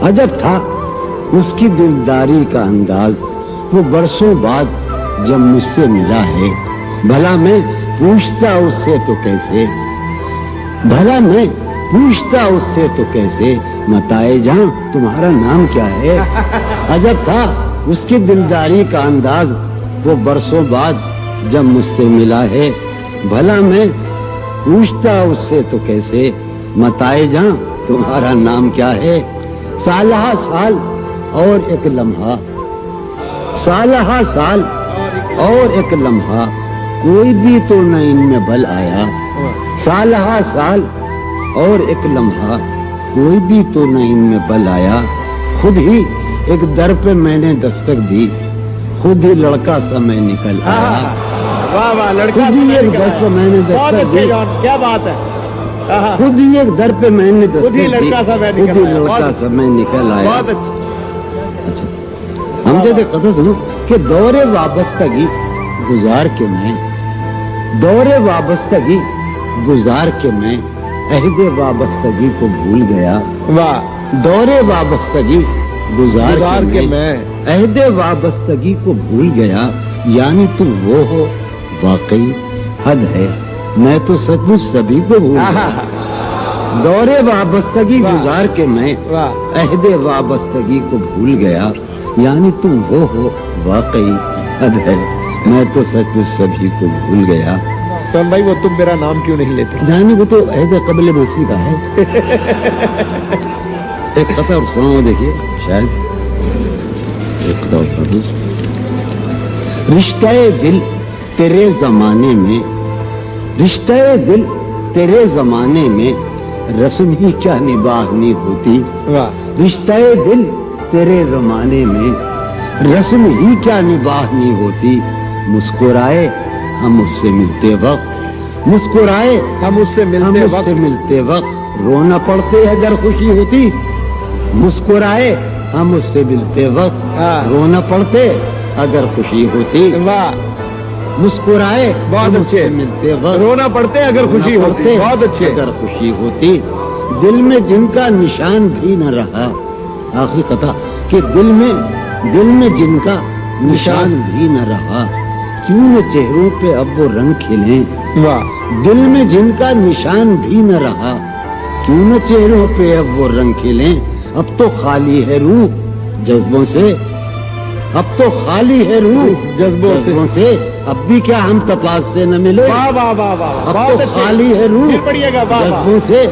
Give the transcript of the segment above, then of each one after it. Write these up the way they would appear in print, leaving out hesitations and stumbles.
عجب تھا اس کی دلداری کا انداز، وہ برسوں بعد جب مجھ سے ملا ہے، بھلا میں پوچھتا اس سے تو کیسے، بھلا میں پوچھتا اس سے تو کیسے، متائے جہاں تمہارا نام کیا ہے؟ عجب تھا اس کی دلداری کا انداز، وہ برسوں بعد جب مجھ سے ملا ہے، بھلا میں پوچھتا اس سے تو کیسے، متائے جہاں تمہارا نام کیا ہے؟ سالہ سال اور ایک لمحہ، سالہ سال اور ایک لمحہ، کوئی بھی تو نہ ان میں بل آیا، سالہ سال اور ایک لمحہ، کوئی بھی تو نہ ان میں بل آیا، خود ہی ایک در پہ میں نے دستک دی، خود ہی لڑکا سا میں نکل آیا۔ واہ واہ، لڑکا خود ہی ایک در پہ میں نے بہت دستک اچھے دی، جان، کیا بات ہے، خود ہی ایک در پہ میں نے خود ہی دستک دی، لڑکا سا میں خود نکل ہی آیا، لڑکا سا میں نکل آیا۔ بہت اچھا۔ ہم سے قطع سنو کہ دور وابستگی گزار کے میں، دور وابستگی گزار کے میں عہد وابستگی کو بھول گیا، واہ، دور وابستگی گزار کے میں عہد وابستگی کو بھول گیا، یعنی تم وہ ہو واقعی حد ہے، میں تو سچ مچ سبھی کو بھول گیا، دور وابستگی گزار کے میں عہد وابستگی کو بھول گیا، یعنی تم وہ ہو واقعی حد ہے، میں تو سچ مچ سبھی کو بھول گیا۔ تو بھائی وہ تم میرا نام کیوں نہیں لیتے؟ جانے کو تو عہد قبل مسیح کا ہے۔ ایک قطع سناؤ، دیکھیے شاید ایک قطع پڑھوں۔ رشتہ دل تیرے زمانے میں، رشتہ دل تیرے زمانے میں رسم ہی کیا نباہنی ہوتی، واہ، رشتہ دل تیرے زمانے میں رسم ہی کیا نباہنی ہوتی، مسکرائے ہم اس سے ملتے وقت، مسکرائے ہم اس سے ہم ملتے اس سے وقت ملتے وقت رونا پڑتے اگر خوشی ہوتی، مسکرائے ہم اس سے ملتے وقت رونا پڑتے اگر خوشی ہوتی، واہ، مسکرائے بہت ہم اس اچھے، سے ملتے وقت رونا پڑتے اگر خوشی رونا ہوتی، پڑتے بہت اچھے، اگر خوشی ہوتی، دل میں جن کا نشان بھی نہ رہا، آخری قطع کہ دل میں جن کا نشان بھی نہ رہا، کیوں نہ چہروں پہ اب وہ رنگ کھلیں، واہ، دل میں جن کا نشان بھی نہ رہا، کیوں نہ چہروں پہ اب وہ رنگ کھلیں، اب تو خالی ہے روح جذبوں سے، اب تو خالی ہے روح جذبوں سے، اب بھی کیا ہم تپاک سے نہ ملے، واہ واہ واہ واہ، اب بہت تو اچھے، خالی ہے روح پھر پڑھیے گا، واہ واہ، جذبوں سے،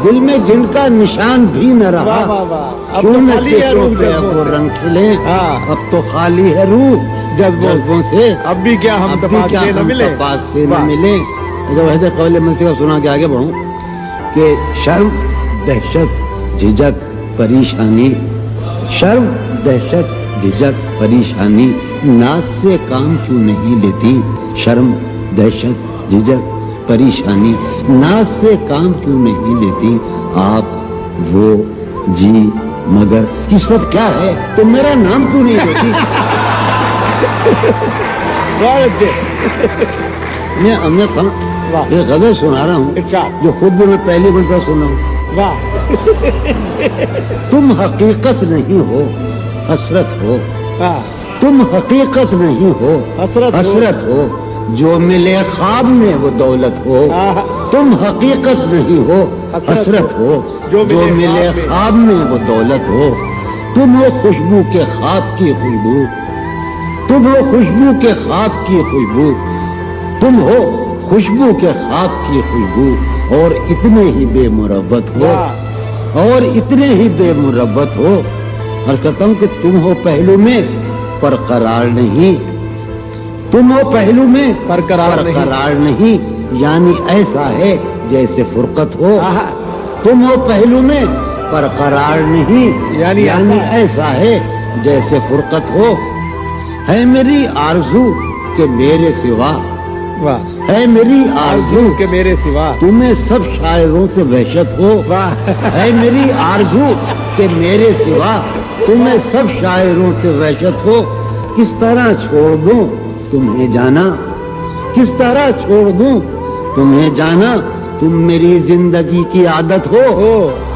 دل میں جن کا نشان بھی نہ رہا، واہ واہ واہ، اب کیوں تو نہ خالی ہے چہروں روح پہ اب وہ جذبوں سے، رنگ کھلیں، ہاں، اب تو خالی ہے روح جذبوں سے، اب بھی کیا ہم اب بھی تپاک کیا سے نہ ہم ملے، تپاک سے نہ واہ، ملیں۔ جب حضرت قول منصور سنا کے آگے بڑھوں کہ شرم دہشت جھجک پریشانی، شرم دہشت جھجک پریشانی ناز سے کام کیوں نہیں لیتی، شرم دہشت جھجک پریشانی ناز سے کام کیوں نہیں لیتی، آپ وہ جی مگر یہ سب کیا ہے، تو میرا نام کیوں نہیں لیتی؟ بہت اچھے، میں امجد خان واہ، ایک غزل سنا رہا ہوں ارشاد، جو خود بھی میں پہلی مرتبہ سنا ہوں۔ واہ، تم حقیقت نہیں ہو حسرت ہو، واہ، تم حقیقت نہیں ہو حسرت ہو، حسرت ہو، جو ملے خواب میں وہ دولت ہو، تم حقیقت نہیں ہو حسرت ہو، جو ملے خواب میں وہ دولت ہو، تم ہو خوشبو کے خواب کی خوشبو، تم ہو خوشبو کے خواب کی خوشبو، تم ہو خوشبو کے خواب کی خوشبو، اور اتنے ہی بے مربت ہو، اور اتنے ہی بے مربت ہو، عرض کرتا ہوں کہ تم ہو پہلو میں پر قرار نہیں، تم ہو پہلو میں پر قرار نہیں، یعنی ایسا ہے جیسے فرقت ہو، تم ہو پہلو میں پر قرار نہیں، یعنی ایسا ہے جیسے فرقت ہو، ہے میری آرزو کہ میرے سوا، ہے میری آرزو کہ میرے سوا تمہیں سب شاعروں سے وحشت ہو، ہے میری آرزو کہ میرے سوا تمہیں سب شاعروں سے وحشت ہو، کس طرح چھوڑ دوں تمہیں جانا، کس طرح چھوڑ دوں تمہیں جانا، تم میری زندگی کی عادت ہو،